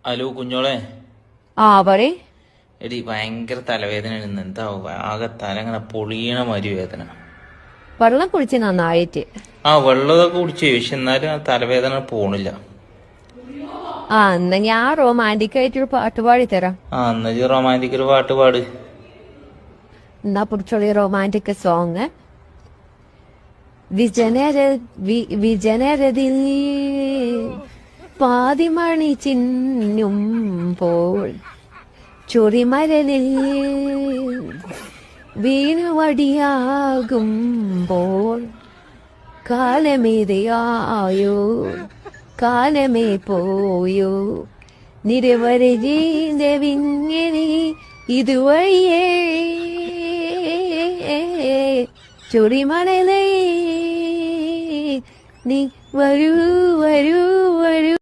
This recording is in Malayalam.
ഹലോ കുഞ്ഞോളെ. ആ പറയ്. എടി ഭയങ്കര തലവേദന എന്താ ആകെ തല ഇങ്ങനെ പൊളിയണ മാതിരി വേദന. വെള്ളം കുടിച്ച് നന്നായിട്ട്. ആ വെള്ളമൊക്കെ കുടിച്ചു, പക്ഷെ എന്നാലും ആ തലവേദന പോണില്ല. ആ എന്നാ ഞാൻ റൊമാൻറ്റിക് ആയിട്ടൊരു പാട്ട് പാടി തരാം. ആ എന്നാ റൊമാൻറ്റിക് ഒരു പാട്ട് പാട്. എന്നാ പിടിച്ചോളി റൊമാൻറ്റിക് സോങ്. വിജനര വിജനരതിൽ പാതിമണി ചിന്നുമ്പോൾ ചൊറിമരലിൽ വീണുവടിയാകുമ്പോൾ കാലമേതയായോ കാലമേ പോയോ നിരവധി ജീവിതവിങ്ങനെ ഇതുവഴിയേ ചൊറിമണലേ നീ വരൂ വരൂ വരൂ.